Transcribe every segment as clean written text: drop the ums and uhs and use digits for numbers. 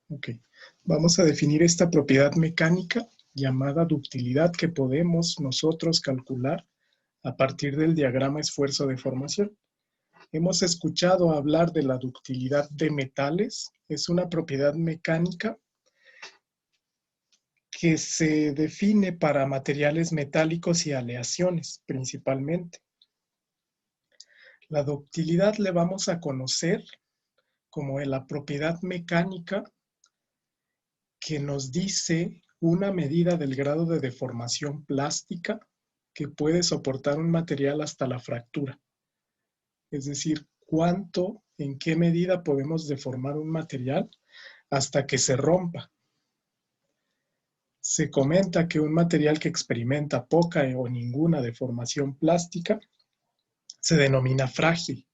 Ok. Vamos a definir esta propiedad mecánica llamada ductilidad que podemos nosotros calcular a partir del diagrama esfuerzo-deformación. Hemos escuchado hablar de la ductilidad de metales. Es una propiedad mecánica que se define para materiales metálicos y aleaciones principalmente. La ductilidad le vamos a conocer como la propiedad mecánica que nos dice una medida del grado de deformación plástica que puede soportar un material hasta la fractura. Es decir, cuánto, en qué medida podemos deformar un material hasta que se rompa. Se comenta que un material que experimenta poca o ninguna deformación plástica se denomina frágil.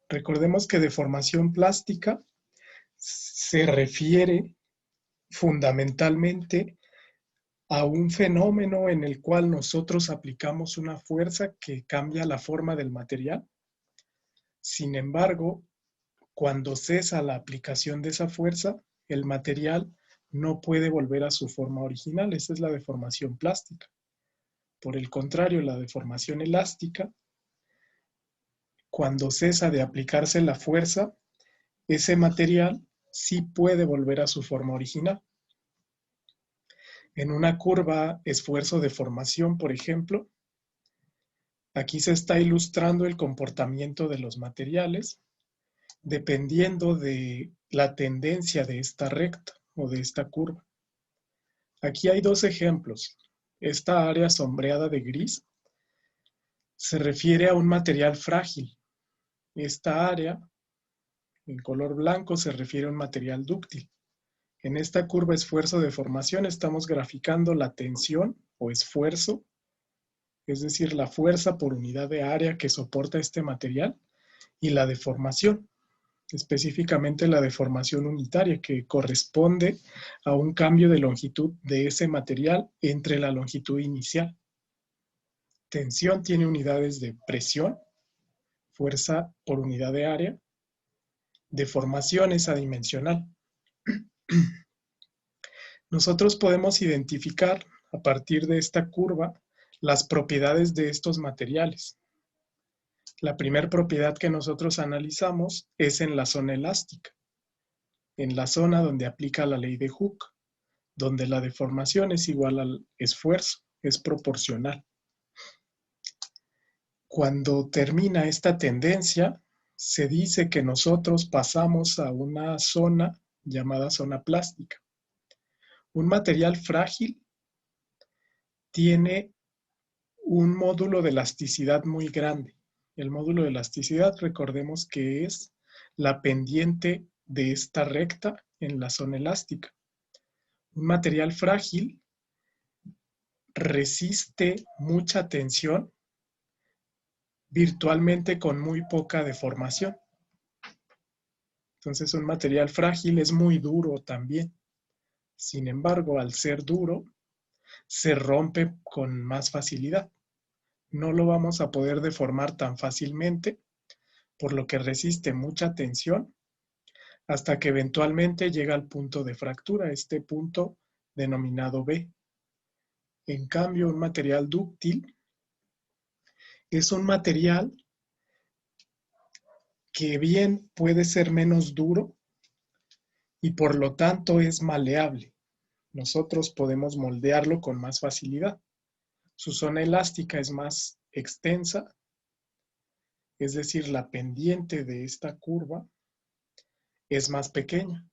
Recordemos que deformación plástica se refiere fundamentalmente a un fenómeno en el cual nosotros aplicamos una fuerza que cambia la forma del material. Sin embargo, cuando cesa la aplicación de esa fuerza, el material no puede volver a su forma original. Esa es la deformación plástica. Por el contrario, la deformación elástica, cuando cesa de aplicarse la fuerza, ese material sí puede volver a su forma original. En una curva esfuerzo-deformación, por ejemplo, aquí se está ilustrando el comportamiento de los materiales dependiendo de la tendencia de esta recta o de esta curva. Aquí hay dos ejemplos. Esta área sombreada de gris se refiere a un material frágil. Esta área en color blanco se refiere a un material dúctil. En esta curva esfuerzo-deformación estamos graficando la tensión o esfuerzo, es decir, la fuerza por unidad de área que soporta este material, y la deformación, específicamente la deformación unitaria, que corresponde a un cambio de longitud de ese material entre la longitud inicial. Tensión tiene unidades de presión, fuerza por unidad de área, deformación es adimensional. Nosotros podemos identificar a partir de esta curva las propiedades de estos materiales. La primera propiedad que nosotros analizamos es en la zona elástica, en la zona donde aplica la ley de Hooke, donde la deformación es igual al esfuerzo, es proporcional. Cuando termina esta tendencia, se dice que nosotros pasamos a una zona llamada zona plástica. Un material frágil tiene un módulo de elasticidad muy grande. El módulo de elasticidad, recordemos que es la pendiente de esta recta en la zona elástica. Un material frágil resiste mucha tensión virtualmente con muy poca deformación. Entonces un material frágil es muy duro también. Sin embargo, al ser duro, se rompe con más facilidad. No lo vamos a poder deformar tan fácilmente, por lo que resiste mucha tensión hasta que eventualmente llega al punto de fractura, este punto denominado B. En cambio, un material dúctil es un material que bien puede ser menos duro y por lo tanto es maleable. Nosotros podemos moldearlo con más facilidad. Su zona elástica es más extensa, es decir, la pendiente de esta curva es más pequeña.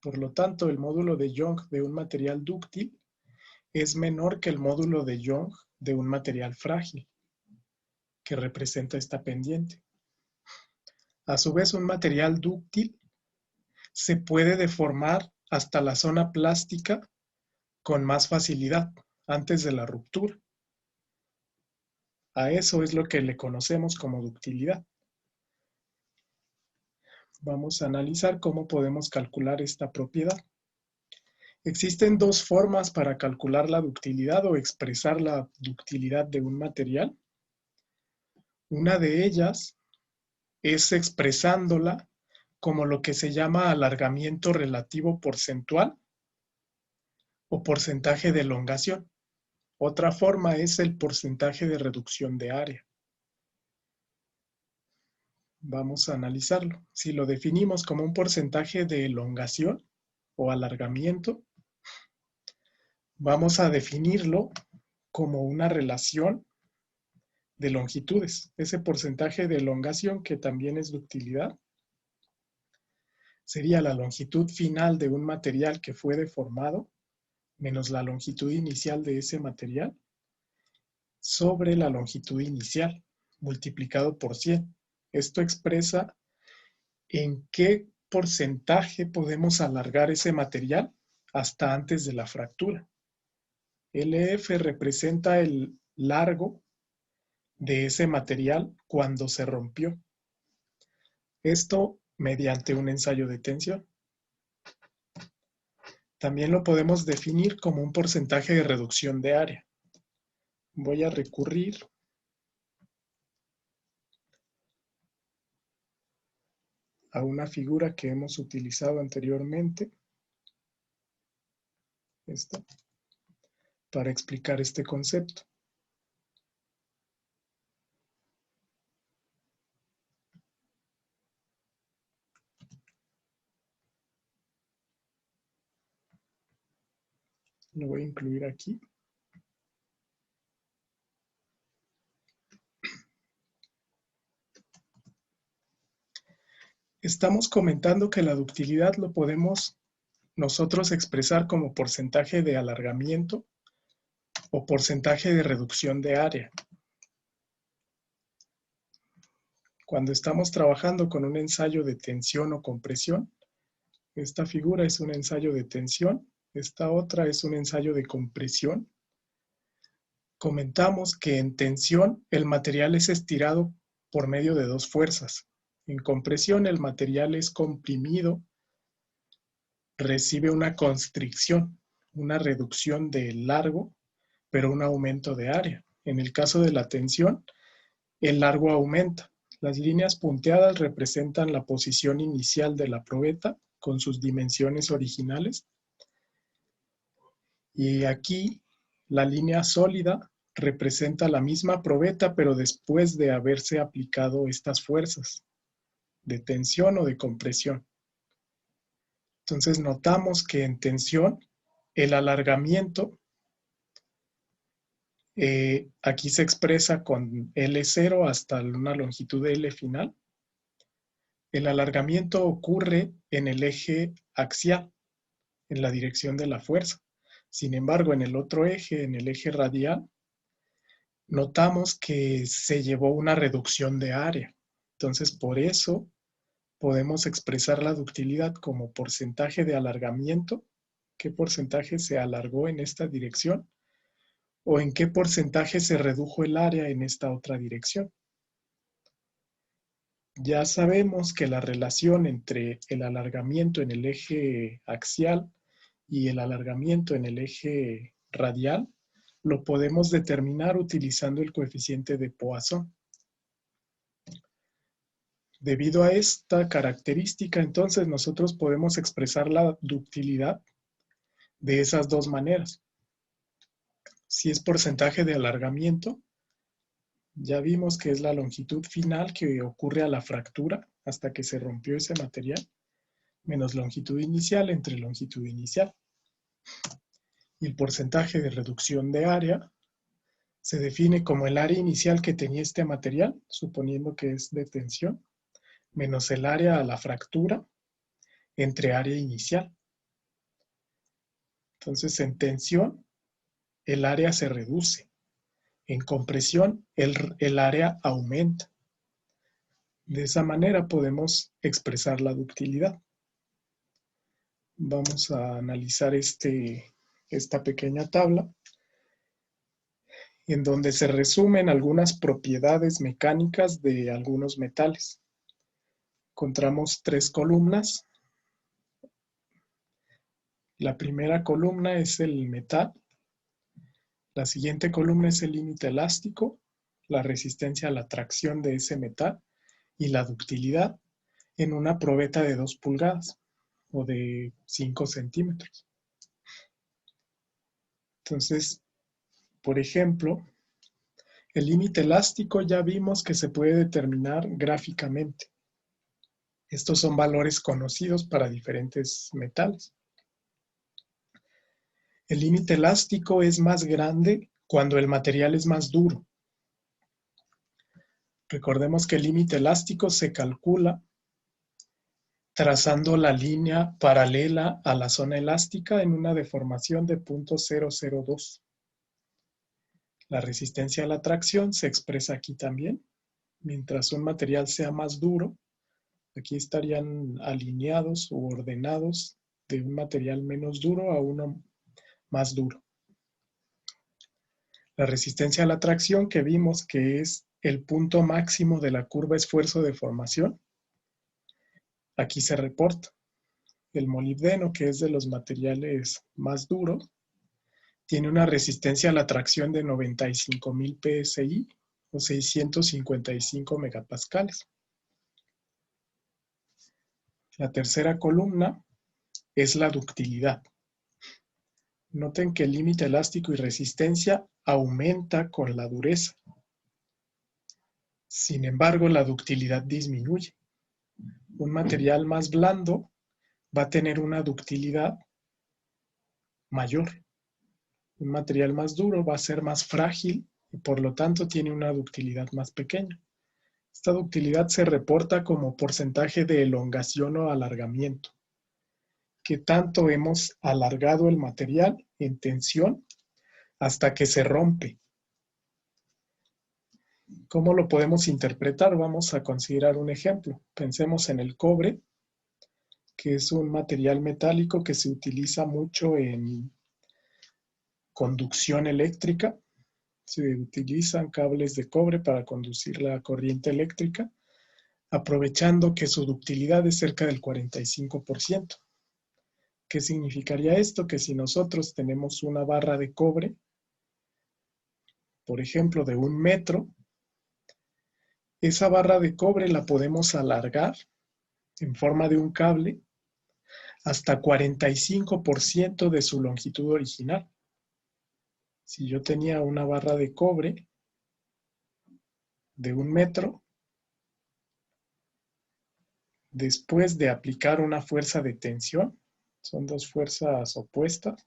Por lo tanto, el módulo de Young de un material dúctil es menor que el módulo de Young de un material frágil, que representa esta pendiente. A su vez, un material dúctil se puede deformar hasta la zona plástica con más facilidad, antes de la ruptura. A eso es lo que le conocemos como ductilidad. Vamos a analizar cómo podemos calcular esta propiedad. Existen dos formas para calcular la ductilidad o expresar la ductilidad de un material. Una de ellas es expresándola como lo que se llama alargamiento relativo porcentual o porcentaje de elongación. Otra forma es el porcentaje de reducción de área. Vamos a analizarlo. Si lo definimos como un porcentaje de elongación o alargamiento, vamos a definirlo como una relación de longitudes. Ese porcentaje de elongación, que también es ductilidad, sería la longitud final de un material que fue deformado menos la longitud inicial de ese material sobre la longitud inicial multiplicado por 100. Esto expresa en qué porcentaje podemos alargar ese material hasta antes de la fractura. LF representa el largo de ese material cuando se rompió. Esto mediante un ensayo de tensión. También lo podemos definir como un porcentaje de reducción de área. Voy a recurrir a una figura que hemos utilizado anteriormente, esta, para explicar este concepto. Lo voy a incluir aquí. Estamos comentando que la ductilidad lo podemos nosotros expresar como porcentaje de alargamiento o porcentaje de reducción de área. Cuando estamos trabajando con un ensayo de tensión o compresión, esta figura es un ensayo de tensión, esta otra es un ensayo de compresión. Comentamos que en tensión el material es estirado por medio de dos fuerzas. En compresión el material es comprimido, recibe una constricción, una reducción de largo, pero un aumento de área. En el caso de la tensión, el largo aumenta. Las líneas punteadas representan la posición inicial de la probeta con sus dimensiones originales. Y aquí la línea sólida representa la misma probeta, pero después de haberse aplicado estas fuerzas de tensión o de compresión. Entonces notamos que en tensión el alargamiento aquí se expresa con L0 hasta una longitud de L final. El alargamiento ocurre en el eje axial, en la dirección de la fuerza. Sin embargo, en el otro eje, en el eje radial, notamos que se llevó una reducción de área. Entonces, por eso podemos expresar la ductilidad como porcentaje de alargamiento, qué porcentaje se alargó en esta dirección, o en qué porcentaje se redujo el área en esta otra dirección. Ya sabemos que la relación entre el alargamiento en el eje axial y el alargamiento en el eje radial lo podemos determinar utilizando el coeficiente de Poisson. Debido a esta característica, entonces nosotros podemos expresar la ductilidad de esas dos maneras. Si es porcentaje de alargamiento, ya vimos que es la longitud final que ocurre a la fractura hasta que se rompió ese material, menos longitud inicial entre longitud inicial. Y el porcentaje de reducción de área se define como el área inicial que tenía este material, suponiendo que es de tensión, menos el área a la fractura entre área inicial. Entonces, en tensión, el área se reduce. En compresión, el área aumenta. De esa manera podemos expresar la ductilidad. Vamos a analizar esta pequeña tabla en donde se resumen algunas propiedades mecánicas de algunos metales. Encontramos tres columnas. La primera columna es el metal. La siguiente columna es el límite elástico, la resistencia a la tracción de ese metal y la ductilidad. en una probeta de 2 pulgadas o de 5 centímetros. Entonces, por ejemplo, el límite elástico ya vimos que se puede determinar gráficamente. Estos son valores conocidos para diferentes metales. El límite elástico es más grande cuando el material es más duro. Recordemos que el límite elástico se calcula trazando la línea paralela a la zona elástica en una deformación de 0.002. La resistencia a la tracción se expresa aquí también. Mientras un material sea más duro, aquí estarían alineados u ordenados de un material menos duro a uno más duro. La resistencia a la tracción que vimos que es el punto máximo de la curva esfuerzo de formación, aquí se reporta. El molibdeno, que es de los materiales más duros, tiene una resistencia a la tracción de 95,000 PSI o 655 megapascales. La tercera columna es la ductilidad. Noten que el límite elástico y resistencia aumenta con la dureza. Sin embargo, la ductilidad disminuye. Un material más blando va a tener una ductilidad mayor. Un material más duro va a ser más frágil y por lo tanto tiene una ductilidad más pequeña. Esta ductilidad se reporta como porcentaje de elongación o alargamiento. ¿Qué tanto hemos alargado el material en tensión hasta que se rompe? ¿Cómo lo podemos interpretar? Vamos a considerar un ejemplo. Pensemos en el cobre, que es un material metálico que se utiliza mucho en conducción eléctrica. Se utilizan cables de cobre para conducir la corriente eléctrica, aprovechando que su ductilidad es cerca del 45%. ¿Qué significaría esto? Que si nosotros tenemos una barra de cobre, por ejemplo, de 1 metro, esa barra de cobre la podemos alargar en forma de un cable hasta 45% de su longitud original. Si yo tenía una barra de cobre de 1 metro, después de aplicar una fuerza de tensión, son dos fuerzas opuestas,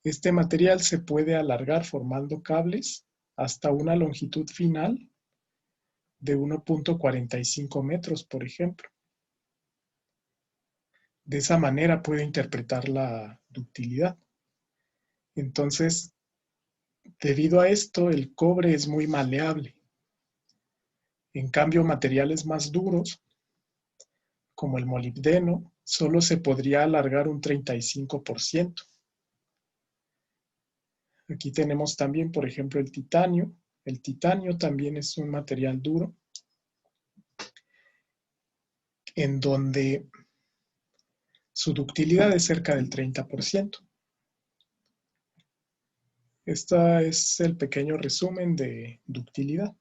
este material se puede alargar formando cables hasta una longitud final de 1.45 metros, por ejemplo. De esa manera puedo interpretar la ductilidad. Entonces, debido a esto, el cobre es muy maleable. En cambio, materiales más duros, como el molibdeno, solo se podría alargar un 35%. Aquí tenemos también, por ejemplo, el titanio. El titanio también es un material duro, en donde su ductilidad es cerca del 30%. Este es el pequeño resumen de ductilidad.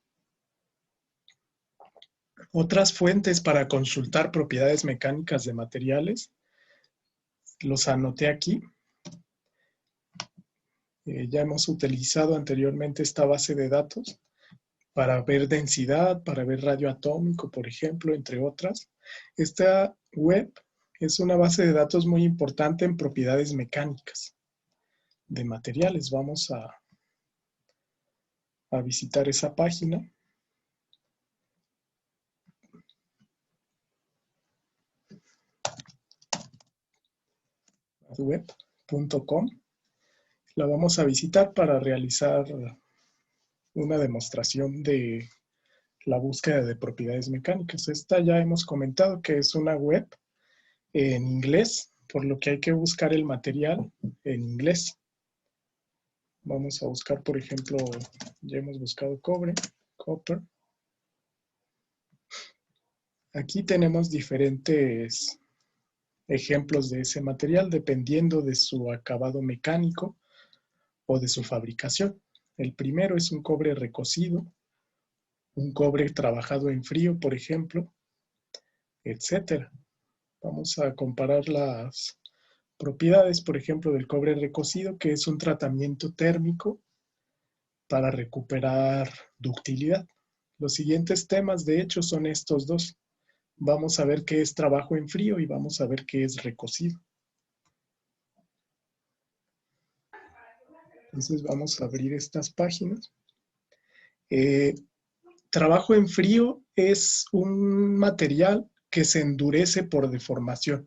Otras fuentes para consultar propiedades mecánicas de materiales, los anoté aquí. Ya hemos utilizado anteriormente esta base de datos para ver densidad, para ver radio atómico, por ejemplo, entre otras. Esta web es una base de datos muy importante en propiedades mecánicas de materiales. Vamos a visitar esa página. web.com. La vamos a visitar para realizar una demostración de la búsqueda de propiedades mecánicas. Esta ya hemos comentado que es una web en inglés, por lo que hay que buscar el material en inglés. Vamos a buscar, por ejemplo, ya hemos buscado cobre, copper. Aquí tenemos diferentes ejemplos de ese material dependiendo de su acabado mecánico o de su fabricación. El primero es un cobre recocido, un cobre trabajado en frío, por ejemplo. etcétera. Vamos a comparar las propiedades, por ejemplo, del cobre recocido, que es un tratamiento térmico para recuperar ductilidad. Los siguientes temas, de hecho, son estos dos. Vamos a ver qué es trabajo en frío y vamos a ver qué es recocido. Entonces vamos a abrir estas páginas. Trabajo en frío es un material que se endurece por deformación.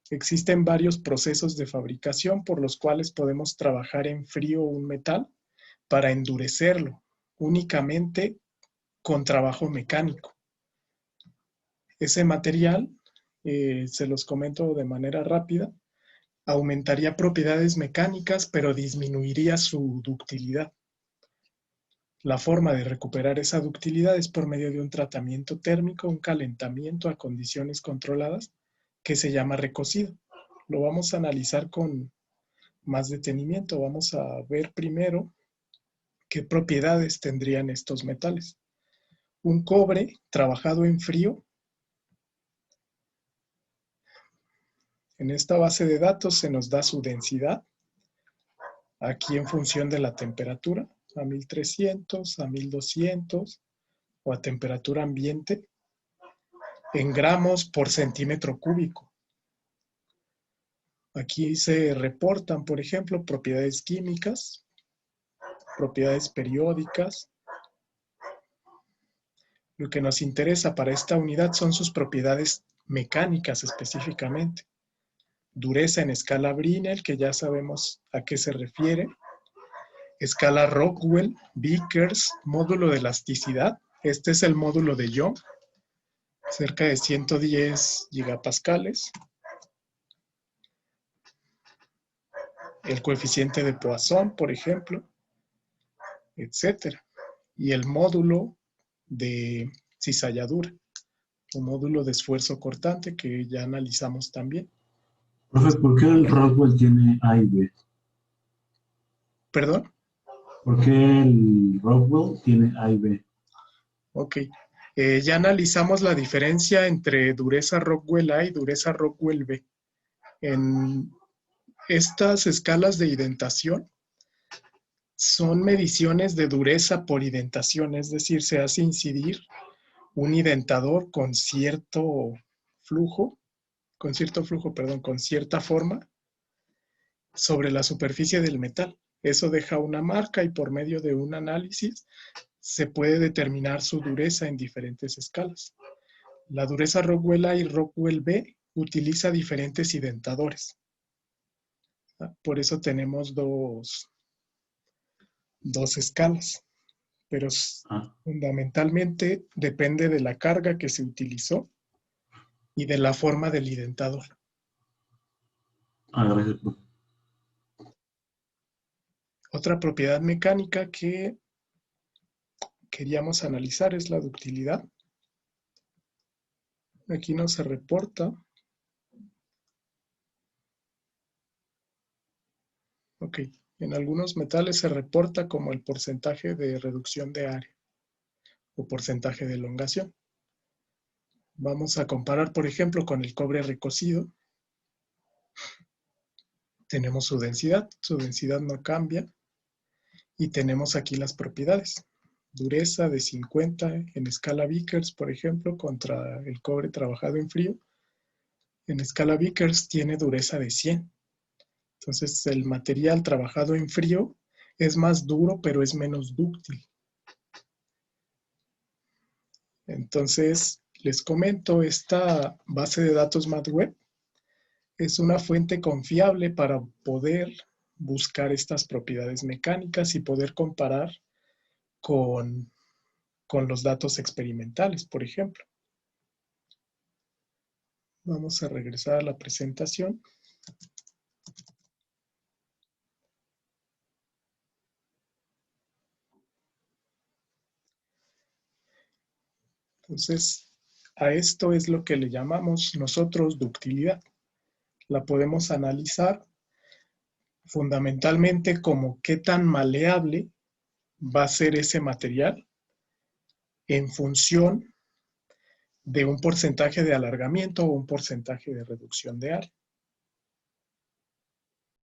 Existen varios procesos de fabricación por los cuales podemos trabajar en frío un metal para endurecerlo, únicamente con trabajo mecánico. Ese material, se los comento de manera rápida, aumentaría propiedades mecánicas, pero disminuiría su ductilidad. La forma de recuperar esa ductilidad es por medio de un tratamiento térmico, un calentamiento a condiciones controladas, que se llama recocido. Lo vamos a analizar con más detenimiento. Vamos a ver primero qué propiedades tendrían estos metales. Un cobre trabajado en frío. En esta base de datos se nos da su densidad, aquí en función de la temperatura, a 1300, a 1200 o a temperatura ambiente, en gramos por centímetro cúbico. Aquí se reportan, por ejemplo, propiedades químicas, propiedades periódicas. Lo que nos interesa para esta unidad son sus propiedades mecánicas específicamente. Dureza en escala Brinell, que ya sabemos a qué se refiere. Escala Rockwell, Vickers, módulo de elasticidad. Este es el módulo de Young, cerca de 110 gigapascales. El coeficiente de Poisson, por ejemplo, etcétera. Y el módulo de cizalladura, o módulo de esfuerzo cortante, que ya analizamos también. Profe, ¿por qué el Rockwell tiene A y B? ¿Perdón? ¿Por qué el Rockwell tiene A y B? Ok. Ya analizamos la diferencia entre dureza Rockwell A y dureza Rockwell B. En estas escalas de indentación son mediciones de dureza por indentación, es decir, se hace incidir un indentador con cierto flujo, con cierta forma sobre la superficie del metal. Eso deja una marca y por medio de un análisis se puede determinar su dureza en diferentes escalas. La dureza Rockwell A y Rockwell B utiliza diferentes indentadores. Por eso tenemos dos escalas, pero fundamentalmente depende de la carga que se utilizó y de la forma del indentador. Gracias, profe. Otra propiedad mecánica que queríamos analizar es la ductilidad. Aquí no se reporta. Ok, en algunos metales se reporta como el porcentaje de reducción de área o porcentaje de elongación. Vamos a comparar, por ejemplo, con el cobre recocido. Tenemos su densidad no cambia. Y tenemos aquí las propiedades. Dureza de 50 en escala Vickers, por ejemplo, contra el cobre trabajado en frío. En escala Vickers tiene dureza de 100. Entonces el material trabajado en frío es más duro, pero es menos dúctil. Entonces, les comento, esta base de datos MathWeb es una fuente confiable para poder buscar estas propiedades mecánicas y poder comparar con los datos experimentales, por ejemplo. Vamos a regresar a la presentación. Entonces, a esto es lo que le llamamos nosotros ductilidad. La podemos analizar fundamentalmente como qué tan maleable va a ser ese material en función de un porcentaje de alargamiento o un porcentaje de reducción de área.